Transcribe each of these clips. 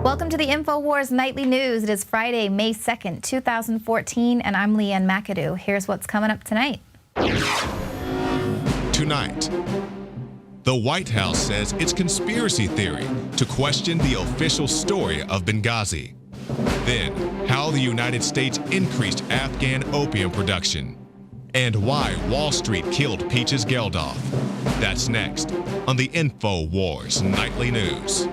Welcome to the INFOWARS Nightly News. It is Friday, May 2nd, 2014, and I'm Leanne McAdoo. Here's what's coming up tonight. Tonight, the White House says it's conspiracy theory to question the official story of Benghazi. Then, how the United States increased Afghan opium production. And why Wall Street killed Peaches Geldof. That's next on the INFOWARS Nightly News.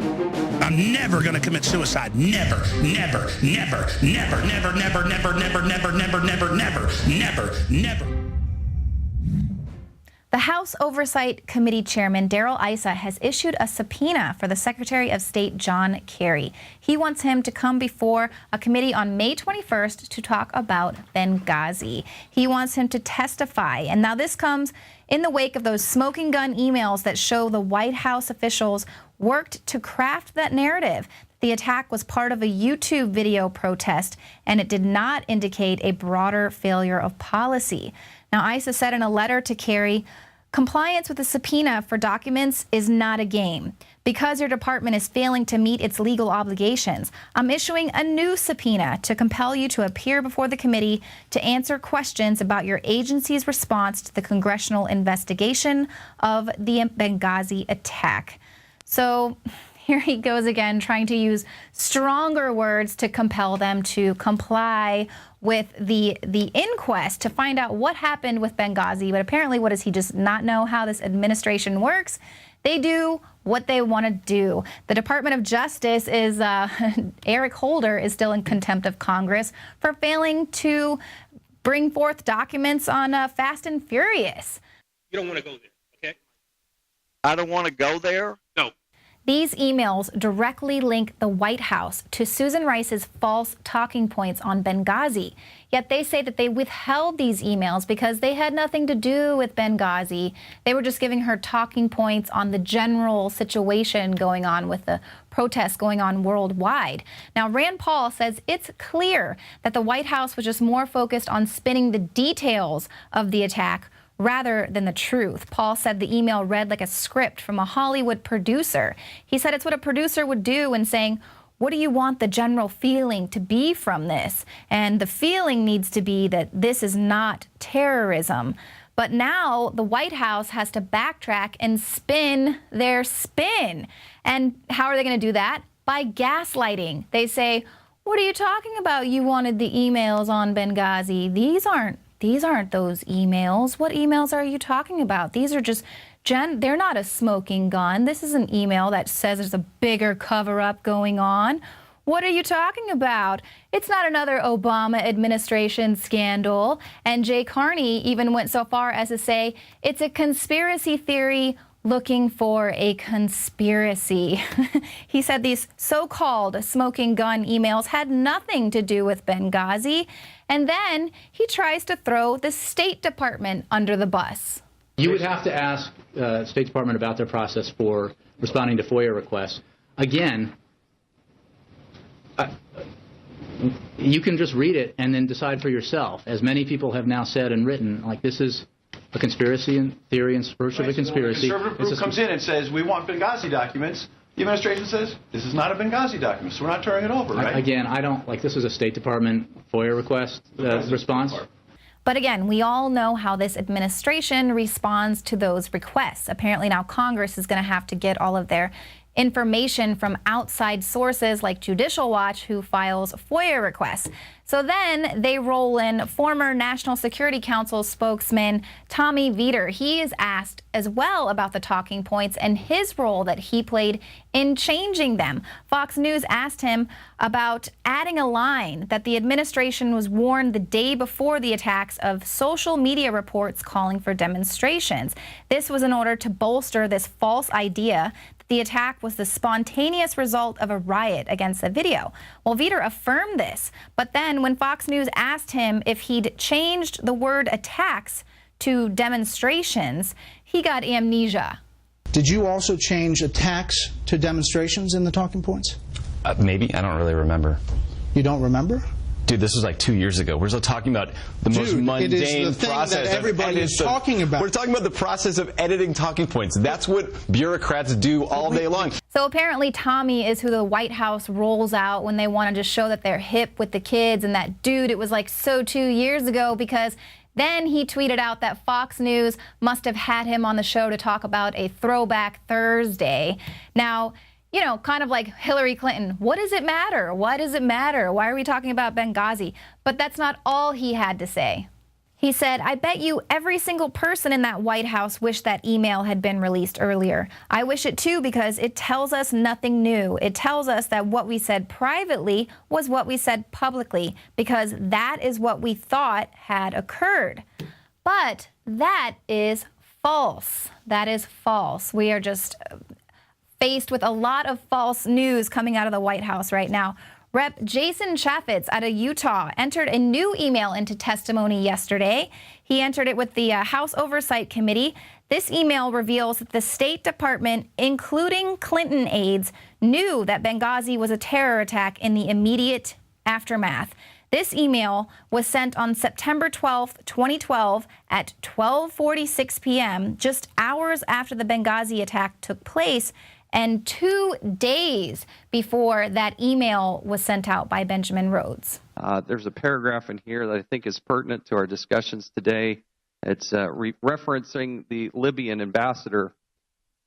I'm never going to commit suicide. Never, never, never, never, never, never, never, never, never, never, never, never, never, never. The House Oversight Committee Chairman Darrell Issa has issued a subpoena for the Secretary of State John Kerry. He wants him to come before a committee on May 21st to talk about Benghazi. He wants him to testify. And now this comes in the wake of those smoking gun emails that show the White House officials worked to craft that narrative. The attack was part of a YouTube video protest, and it did not indicate a broader failure of policy. Now, Issa said in a letter to Kerry, compliance with the subpoena for documents is not a game. Because your department is failing to meet its legal obligations, I'm issuing a new subpoena to compel you to appear before the committee to answer questions about your agency's response to the congressional investigation of the Benghazi attack. So here he goes again, trying to use stronger words to compel them to comply with the inquest to find out what happened with Benghazi. But apparently, what does he just not know how this administration works? They do what they want to do. The Department of Justice is, Eric Holder is still in contempt of Congress for failing to bring forth documents on Fast and Furious. You don't want to go there, okay? I don't want to go there? No. These emails directly link the White House to Susan Rice's false talking points on Benghazi. Yet they say that they withheld these emails because they had nothing to do with Benghazi. They were just giving her talking points on the general situation going on with the protests going on worldwide. Now, Rand Paul says it's clear that the White House was just more focused on spinning the details of the attack rather than the truth. Paul said the email read like a script from a Hollywood producer. He said it's what a producer would do when saying, what do you want the general feeling to be from this? And the feeling needs to be that this is not terrorism. But now the White House has to backtrack and spin their spin. And how are they going to do that? By gaslighting. They say, what are you talking about? You wanted the emails on Benghazi. These aren't those emails. What emails are you talking about? These are just, they're not a smoking gun. This is an email that says there's a bigger cover-up going on. What are you talking about? It's not another Obama administration scandal. And Jay Carney even went so far as to say it's a conspiracy theory looking for a conspiracy. He said these so-called smoking gun emails had nothing to do with Benghazi. And then he tries to throw the State Department under the bus. You would have to ask the State Department about their process for responding to FOIA requests. Again, you can just read it and then decide for yourself. As many people have now said and written, like this is a conspiracy theory in search of a conspiracy. The conservative group comes in and says, we want Benghazi documents. The administration says, this is not a Benghazi document, so we're not turning it over, right? Again, I don't, like this is a State Department FOIA request response. But again, we all know how this administration responds to those requests. Apparently now Congress is going to have to get all of their information from outside sources like Judicial Watch, who files FOIA requests. So then they roll in former National Security Council spokesman Tommy Vietor. He is asked as well about the talking points and his role that he played in changing them. Fox News asked him about adding a line that the administration was warned the day before the attacks of social media reports calling for demonstrations. This was in order to bolster this false idea the attack was the spontaneous result of a riot against the video. Well, Vietor affirmed this, but then when Fox News asked him if he'd changed the word attacks to demonstrations, he got amnesia. Did you also change attacks to demonstrations in the talking points? Maybe. I don't really remember. You don't remember? Dude, this was like 2 years ago. We're still talking about the most mundane it is the process thing that everybody is talking about. We're talking about the process of editing talking points. That's what bureaucrats do all day long. So apparently Tommy is who the White House rolls out when they want to just show that they're hip with the kids. And that dude, it was like so 2 years ago, because then he tweeted out that Fox News must have had him on the show to talk about a Throwback Thursday. Now, you know, kind of like Hillary Clinton. What does it matter? Why does it matter? Why are we talking about Benghazi? But that's not all he had to say. He said, I bet you every single person in that White House wished that email had been released earlier. I wish it too, because it tells us nothing new. It tells us that what we said privately was what we said publicly, because that is what we thought had occurred. But that is false. That is false. We are just faced with a lot of false news coming out of the White House right now. Rep. Jason Chaffetz out of Utah entered a new email into testimony yesterday. He entered it with the House Oversight Committee. This email reveals that the State Department, including Clinton aides, knew that Benghazi was a terror attack in the immediate aftermath. This email was sent on September 12, 2012 at 12:46 p.m., just hours after the Benghazi attack took place, and 2 days before that email was sent out by Benjamin Rhodes. There's a paragraph in here that I think is pertinent to our discussions today. It's referencing the Libyan ambassador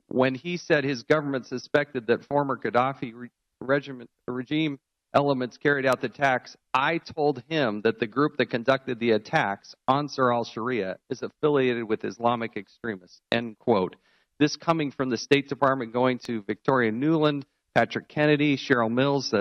when he said his government suspected that former Gaddafi regime elements carried out the attacks. I told him that the group that conducted the attacks, Ansar al-Sharia, is affiliated with Islamic extremists, end quote. This coming from the State Department going to Victoria Nuland, Patrick Kennedy, Cheryl Mills,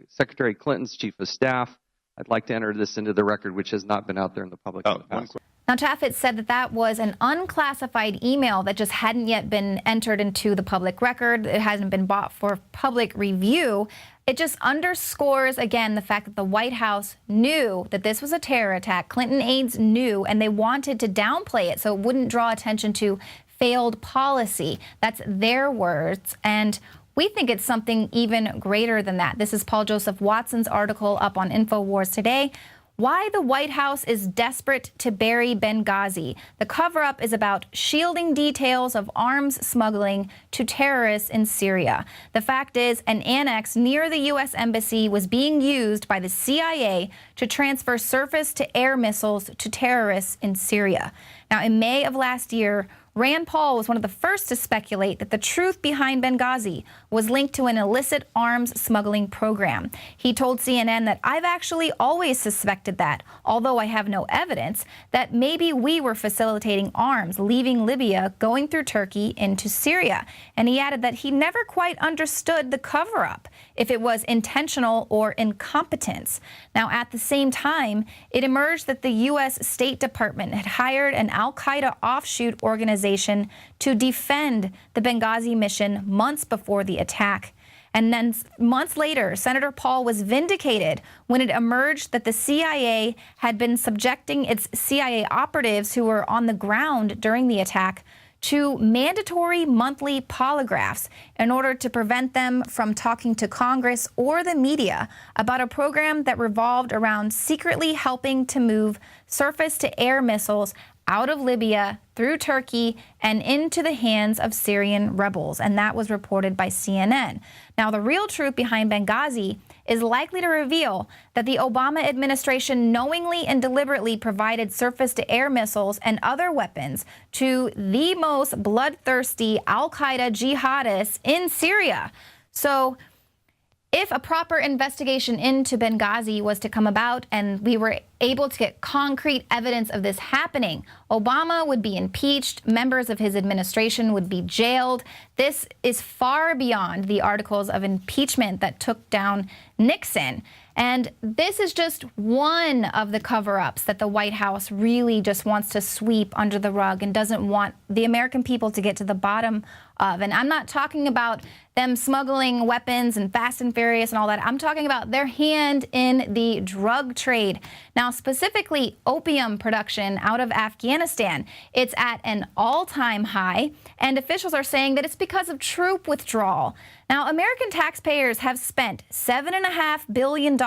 Secretary Clinton's chief of staff. I'd like to enter this into the record, which has not been out there in the public in the past. Now, Chaffetz said that that was an unclassified email that just hadn't yet been entered into the public record. It hasn't been bought for public review. It just underscores, again, the fact that the White House knew that this was a terror attack. Clinton aides knew, and they wanted to downplay it so it wouldn't draw attention to failed policy. That's their words. And we think it's something even greater than that. This is Paul Joseph Watson's article up on INFOWARS today. Why the White House is desperate to bury Benghazi. The cover-up is about shielding details of arms smuggling to terrorists in Syria. The fact is, an annex near the U.S. Embassy was being used by the CIA to transfer surface-to-air missiles to terrorists in Syria. Now, in May of last year, Rand Paul was one of the first to speculate that the truth behind Benghazi was linked to an illicit arms smuggling program. He told CNN that I've actually always suspected that, although I have no evidence, that maybe we were facilitating arms leaving Libya, going through Turkey into Syria. And he added that he never quite understood the cover-up, if it was intentional or incompetence. Now, at the same time, it emerged that the U.S. State Department had hired an al-Qaeda offshoot organization to defend the Benghazi mission months before the attack. And then months later, Senator Paul was vindicated when it emerged that the CIA had been subjecting its CIA operatives who were on the ground during the attack to mandatory monthly polygraphs in order to prevent them from talking to Congress or the media about a program that revolved around secretly helping to move surface-to-air missiles out of Libya, through Turkey, and into the hands of Syrian rebels. And that was reported by CNN. Now, the real truth behind Benghazi is likely to reveal that the Obama administration knowingly and deliberately provided surface-to-air missiles and other weapons to the most bloodthirsty al-Qaeda jihadists in Syria. So, if a proper investigation into Benghazi was to come about and we were able to get concrete evidence of this happening, Obama would be impeached, members of his administration would be jailed. This is far beyond the articles of impeachment that took down Nixon. And this is just one of the cover-ups that the White House really just wants to sweep under the rug and doesn't want the American people to get to the bottom of. And I'm not talking about them smuggling weapons and Fast and Furious and all that. I'm talking about their hand in the drug trade. Now, specifically opium production out of Afghanistan. It's at an all-time high, and officials are saying that it's because of troop withdrawal. Now, American taxpayers have spent $7.5 billion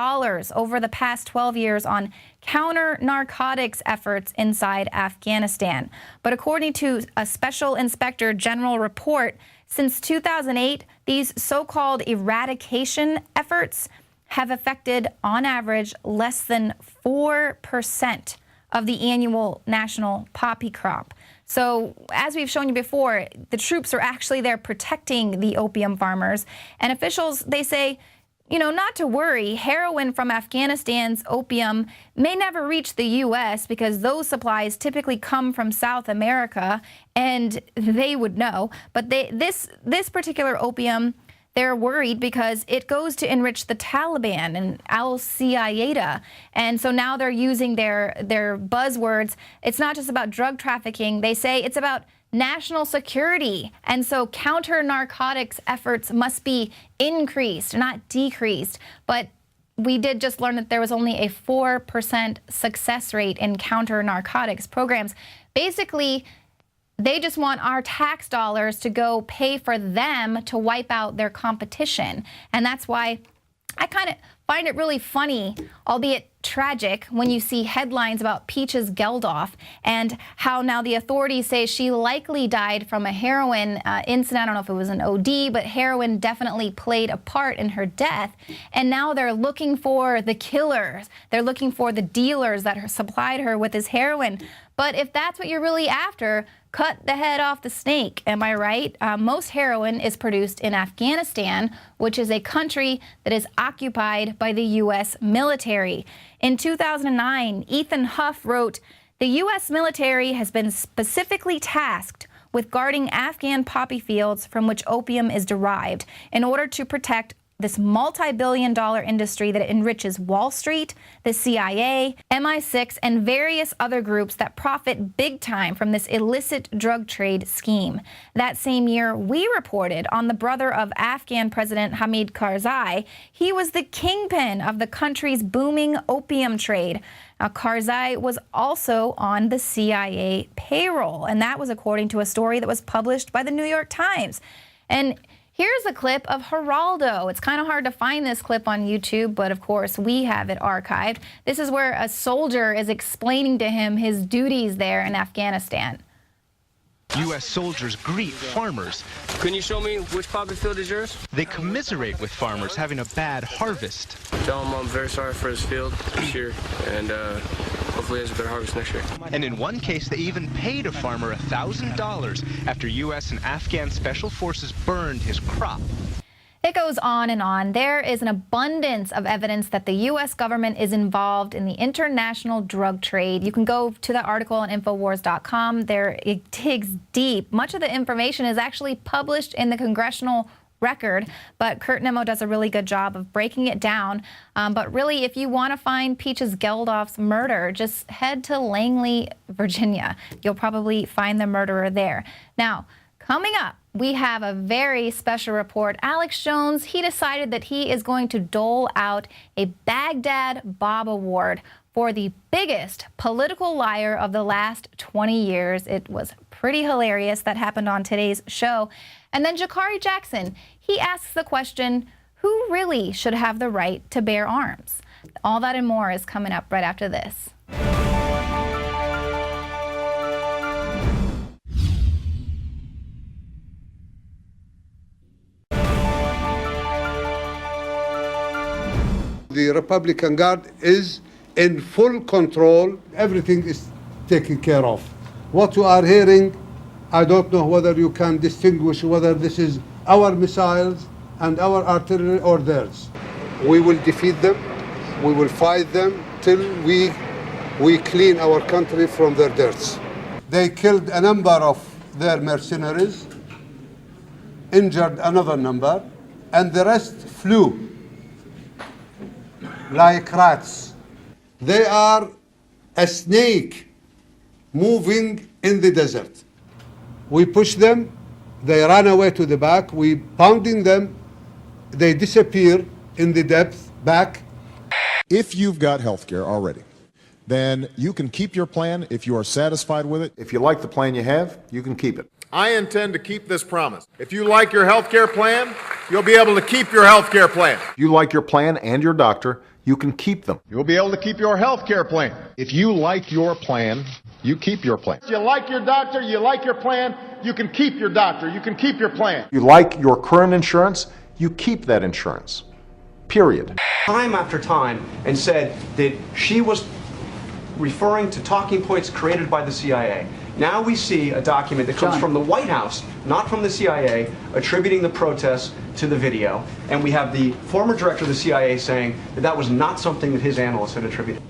over the past 12 years on counter-narcotics efforts inside Afghanistan. But according to a Special Inspector General report, since 2008, these so-called eradication efforts have affected, on average, less than 4% of the annual national poppy crop. So, as we've shown you before, the troops are actually there protecting the opium farmers. And officials, they say, not to worry, heroin from Afghanistan's opium may never reach the U.S. because those supplies typically come from South America, and they would know. But this particular opium, they're worried because it goes to enrich the Taliban and al-Qaeda. And so now they're using their buzzwords. It's not just about drug trafficking. They say it's about national security. And so counter-narcotics efforts must be increased, not decreased. But we did just learn that there was only a 4% success rate in counter-narcotics programs. Basically, they just want our tax dollars to go pay for them to wipe out their competition. And that's why I kind of find it really funny, albeit tragic, when you see headlines about Peaches Geldof and how now the authorities say she likely died from a heroin incident. I don't know if it was an OD, but heroin definitely played a part in her death. And now they're looking for the killers. They're looking for the dealers that supplied her with this heroin. But if that's what you're really after, cut the head off the snake. Am I right? Most heroin is produced in Afghanistan, which is a country that is occupied by the U.S. military. In 2009, Ethan Huff wrote, "The U.S. military has been specifically tasked with guarding Afghan poppy fields from which opium is derived in order to protect this multi-billion-dollar industry that enriches Wall Street, the CIA, MI6, and various other groups that profit big time from this illicit drug trade scheme." That same year, we reported on the brother of Afghan President Hamid Karzai. He was the kingpin of the country's booming opium trade. Now, Karzai was also on the CIA payroll, and that was according to a story that was published by the New York Times. And here's a clip of Geraldo. It's kind of hard to find this clip on YouTube, but of course we have it archived. This is where a soldier is explaining to him his duties there in Afghanistan. U.S. soldiers greet farmers. Can you show me which poppy field is yours? They commiserate with farmers having a bad harvest. Tell him I'm very sorry for his field this year, and hopefully he has a better harvest next year. And in one case, they even paid a farmer $1,000 after U.S. and Afghan special forces burned his crop. It goes on and on. There is an abundance of evidence that the U.S. government is involved in the international drug trade. You can go to the article on INFOWARS.com. There it digs deep. Much of the information is actually published in the Congressional Record, but Kurt Nimmo does a really good job of breaking it down. But really, if you want to find Peaches Geldof's murder, just head to Langley, Virginia. You'll probably find the murderer there. Now, coming up, we have a very special report. Alex Jones, he decided that he is going to dole out a Baghdad Bob Award for the biggest political liar of the last 20 years. It was pretty hilarious. That happened on today's show. And then Jakari Jackson, he asks the question, who really should have the right to bear arms? All that and more is coming up right after this. The Republican Guard is in full control. Everything is taken care of. What you are hearing, I don't know whether you can distinguish whether this is our missiles and our artillery or theirs. We will defeat them. We will fight them till we clean our country from their dirts. They killed a number of their mercenaries, injured another number, and the rest flew like rats. They are a snake moving in the desert. We push them, they run away to the back, we pounding them, they disappear in the depth back. If you've got health care already, then you can keep your plan if you are satisfied with it. If you like the plan you have, you can keep it. I intend to keep this promise. If you like your health care plan, you'll be able to keep your health care plan. If you like your plan and your doctor, you can keep them. You'll be able to keep your health care plan. If you like your plan, you keep your plan. If you like your doctor, you like your plan, you can keep your doctor, you can keep your plan. You like your current insurance, you keep that insurance. Period. Time after time, and said that she was referring to talking points created by the CIA. Now we see a document that comes from the White House, not from the CIA, attributing the protests to the video. And we have the former director of the CIA saying that that was not something that his analysts had attributed.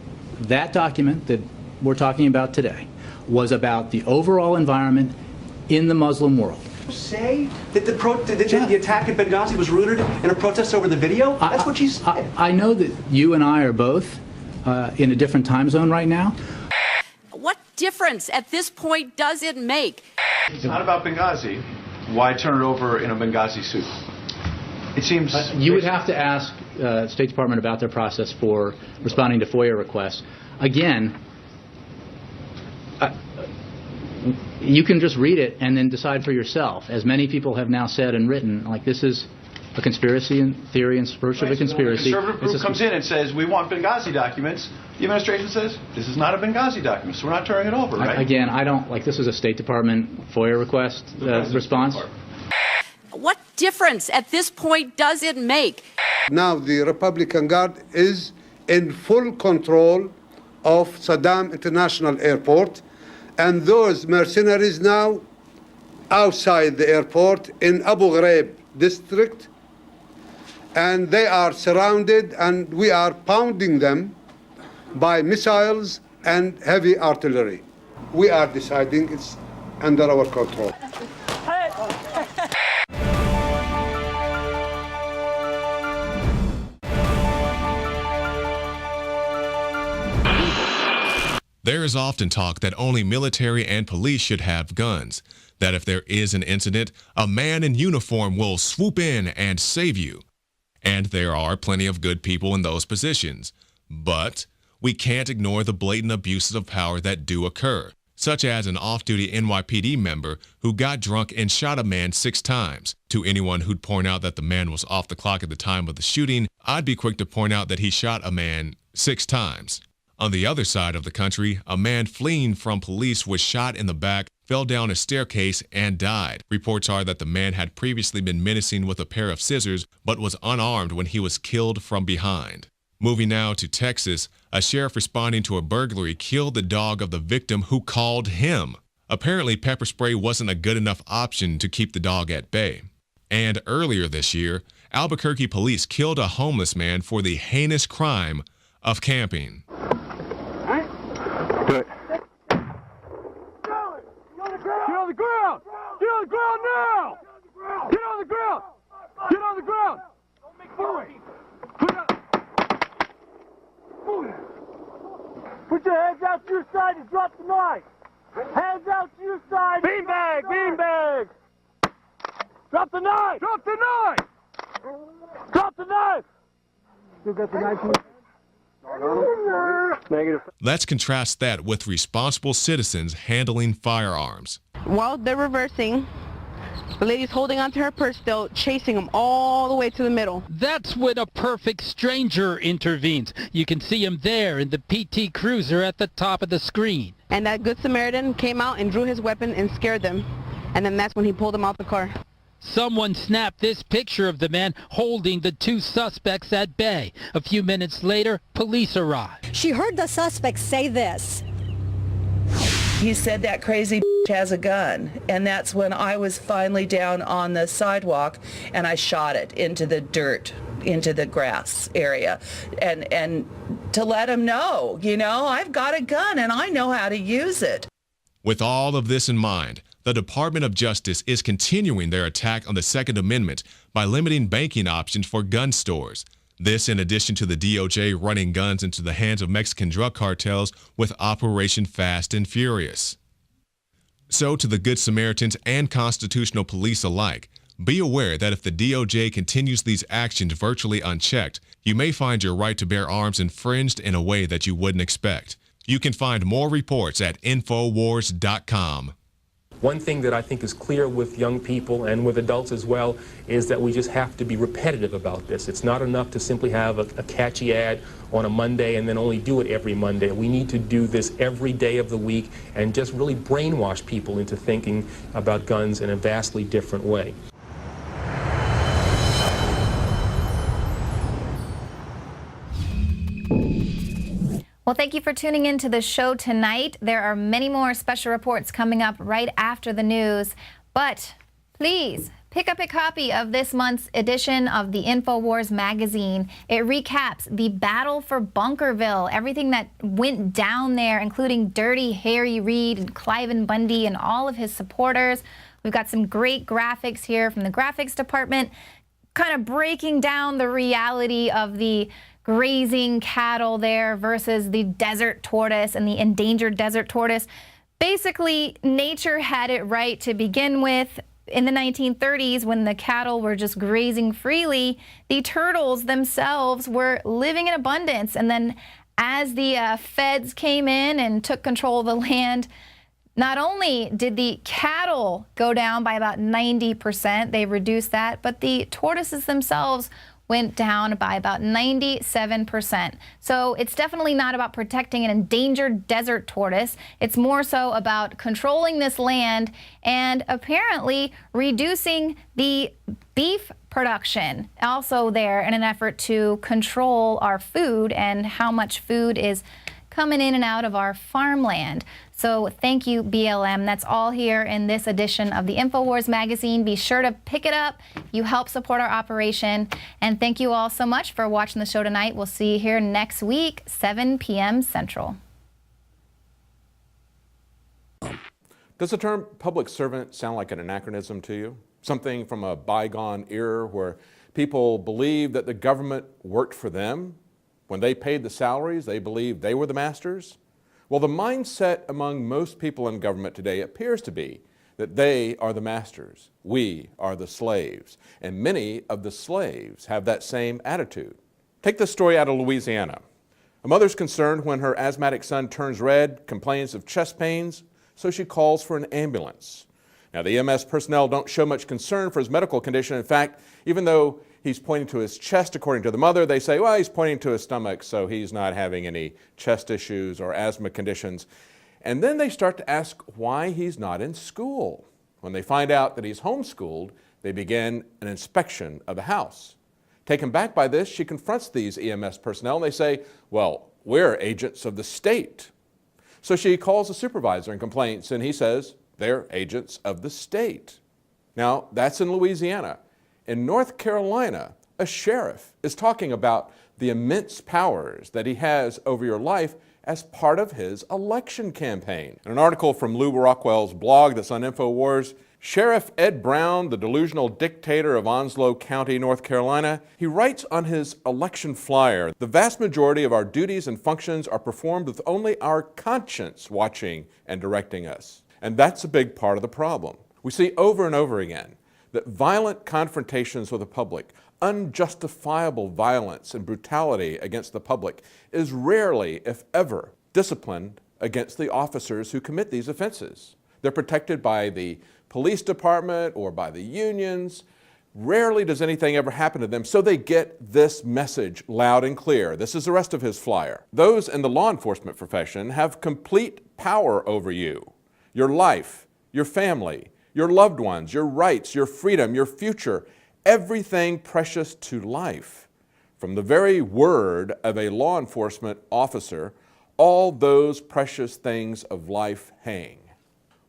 That document that we're talking about today was about the overall environment in the Muslim world. Say that the attack at Benghazi was rooted in a protest over the video? That's what she said. I know that you and I are both in a different time zone right now. What difference at this point does it make? It's not about Benghazi. Why turn it over in a Benghazi suit? It seems... You would have to ask State Department about their process for responding to FOIA requests. Again, you can just read it and then decide for yourself. As many people have now said and written, like this is a conspiracy and theory and virtue of a conspiracy. The conservative group comes in and says, we want Benghazi documents. The administration says, this is not a Benghazi document, so we're not turning it over, right? Again, I don't, like this is a State Department FOIA request response. What difference at this point does it make? Now the Republican Guard is in full control of Saddam International Airport, and those mercenaries now outside the airport in Abu Ghraib district, and they are surrounded, and we are pounding them by missiles and heavy artillery. We are deciding it's under our control. There is often talk that only military and police should have guns, that if there is an incident, a man in uniform will swoop in and save you. And there are plenty of good people in those positions. But we can't ignore the blatant abuses of power that do occur, such as an off-duty NYPD member who got drunk and shot a man 6 times. To anyone who'd point out that the man was off the clock at the time of the shooting, I'd be quick to point out that he shot a man 6 times. On the other side of the country, a man fleeing from police was shot in the back, fell down a staircase, and died. Reports are that the man had previously been menacing with a pair of scissors, but was unarmed when he was killed from behind. Moving now to Texas, a sheriff responding to a burglary killed the dog of the victim who called him. Apparently, pepper spray wasn't a good enough option to keep the dog at bay. And earlier this year, Albuquerque police killed a homeless man for the heinous crime of camping. Get on the ground! Get on the ground now! Get on the ground! Get on the ground! Don't make noise! Put your hands out to your side and drop the knife! Hands out to your side! Beanbag! Beanbag! Drop the knife! Drop the knife! Drop the knife! Still got the knife in your... Negative. Let's contrast that with responsible citizens handling firearms. While they're reversing, the lady's holding onto her purse still, chasing them all the way to the middle. That's when a perfect stranger intervenes. You can see him there in the PT Cruiser at the top of the screen. And that Good Samaritan came out and drew his weapon and scared them. And then that's when he pulled them out the car. Someone snapped this picture of the man holding the 2 suspects at bay. A few minutes later, police arrived. She heard the suspect say this. He said that crazy has a gun, and that's when I was finally down on the sidewalk and I shot it into the dirt, into the grass area, and to let him know, you know, I've got a gun and I know how to use it. With all of this in mind, the Department of Justice is continuing their attack on the Second Amendment by limiting banking options for gun stores. This in addition to the DOJ running guns into the hands of Mexican drug cartels with Operation Fast and Furious. So to the Good Samaritans and constitutional police alike, be aware that if the DOJ continues these actions virtually unchecked, you may find your right to bear arms infringed in a way that you wouldn't expect. You can find more reports at INFOWARS.com. One thing that I think is clear with young people and with adults as well is that we just have to be repetitive about this. It's not enough to simply have a catchy ad on a Monday and then only do it every Monday. We need to do this every day of the week and just really brainwash people into thinking about guns in a vastly different way. Well, thank you for tuning in to the show tonight. There are many more special reports coming up right after the news, but please pick up a copy of this month's edition of the INFOWARS magazine. It recaps the battle for Bunkerville, everything that went down there, including Dirty Harry Reid and Cliven Bundy and all of his supporters. We've got some great graphics here from the graphics department, kind of breaking down the reality of the grazing cattle there versus the desert tortoise and the endangered desert tortoise. Basically, nature had it right to begin with. In the 1930s, when the cattle were just grazing freely, the turtles themselves were living in abundance. And then as the feds came in and took control of the land, not only did the cattle go down by about 90%, they reduced that, but the tortoises themselves went down by about 97%. So it's definitely not about protecting an endangered desert tortoise. It's more so about controlling this land and apparently reducing the beef production also there in an effort to control our food and how much food is coming in and out of our farmland. So thank you, BLM. That's all here in this edition of the INFOWARS magazine. Be sure to pick it up. You help support our operation. And thank you all so much for watching the show tonight. We'll see you here next week, 7 p.m. Central. Does the term public servant sound like an anachronism to you? Something from a bygone era where people believed that the government worked for them? When they paid the salaries, they believed they were the masters? Well, the mindset among most people in government today appears to be that they are the masters, we are the slaves, and many of the slaves have that same attitude. Take this story out of Louisiana. A mother's concerned when her asthmatic son turns red, complains of chest pains, so she calls for an ambulance. Now, the EMS personnel don't show much concern for his medical condition. In fact, even though he's pointing to his chest, according to the mother, they say, well, he's pointing to his stomach, so he's not having any chest issues or asthma conditions. And then they start to ask why he's not in school. When they find out that he's homeschooled, they begin an inspection of the house. Taken back by this, she confronts these EMS personnel, and they say, well, we're agents of the state. So she calls the supervisor and complains, and he says, they're agents of the state. Now, that's in Louisiana. In North Carolina, a sheriff is talking about the immense powers that he has over your life as part of his election campaign. In an article from Lou Rockwell's blog that's on InfoWars, Sheriff Ed Brown, the delusional dictator of Onslow County, North Carolina, he writes on his election flyer, the vast majority of our duties and functions are performed with only our conscience watching and directing us. And that's a big part of the problem. We see over and over again that violent confrontations with the public, unjustifiable violence and brutality against the public is rarely, if ever, disciplined against the officers who commit these offenses. They're protected by the police department or by the unions. Rarely does anything ever happen to them, so they get this message loud and clear. This is the rest of his flyer. Those in the law enforcement profession have complete power over you, your life, your family, your loved ones, your rights, your freedom, your future, everything precious to life. From the very word of a law enforcement officer, all those precious things of life hang.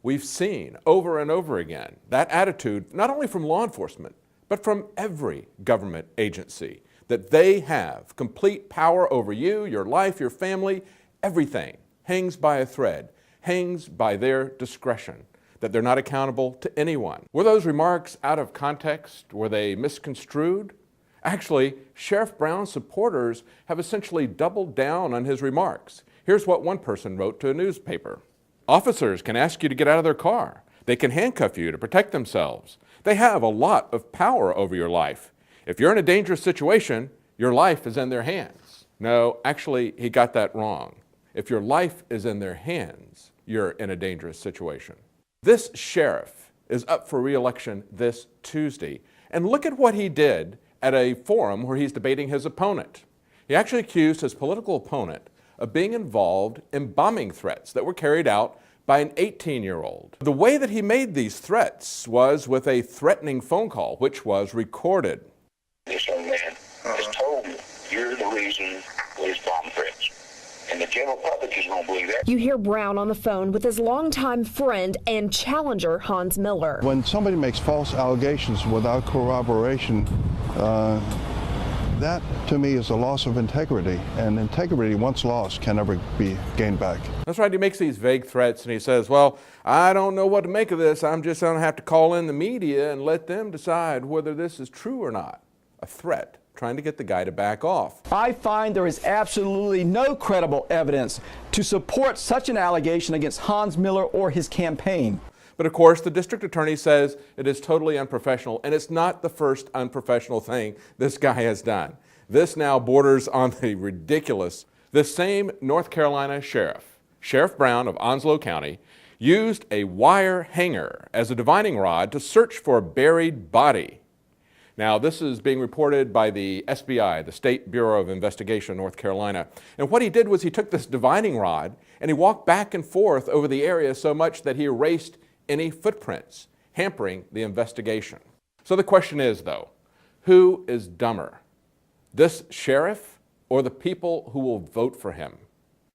We've seen over and over again that attitude, not only from law enforcement, but from every government agency, that they have complete power over you, your life, your family, everything hangs by a thread, hangs by their discretion, that they're not accountable to anyone. Were those remarks out of context? Were they misconstrued? Actually, Sheriff Brown's supporters have essentially doubled down on his remarks. Here's what one person wrote to a newspaper. Officers can ask you to get out of their car. They can handcuff you to protect themselves. They have a lot of power over your life. If you're in a dangerous situation, your life is in their hands. No, actually, he got that wrong. If your life is in their hands, you're in a dangerous situation. This sheriff is up for re-election this Tuesday. And look at what he did at a forum where he's debating his opponent. He actually accused his political opponent of being involved in bombing threats that were carried out by an 18-year-old. The way that he made these threats was with a threatening phone call, which was recorded. This young man has told me you're the reason for his bomb threats. And the general public is going to believe that. You hear Brown on the phone with his longtime friend and challenger, Hans Miller. When somebody makes false allegations without corroboration, that to me is a loss of integrity, and integrity once lost can never be gained back. That's right, he makes these vague threats and he says, well, I don't know what to make of this. I'm just going to have to call in the media and let them decide whether this is true or not. A threat, trying to get the guy to back off. I find there is absolutely no credible evidence to support such an allegation against Hans Miller or his campaign. But of course, the district attorney says it is totally unprofessional, and it's not the first unprofessional thing this guy has done. This now borders on the ridiculous. This same North Carolina sheriff, Sheriff Brown of Onslow County, used a wire hanger as a divining rod to search for a buried body. Now, this is being reported by the SBI, the State Bureau of Investigation, North Carolina. And what he did was he took this divining rod and he walked back and forth over the area so much that he erased any footprints, hampering the investigation. So the question is, though, who is dumber, this sheriff or the people who will vote for him?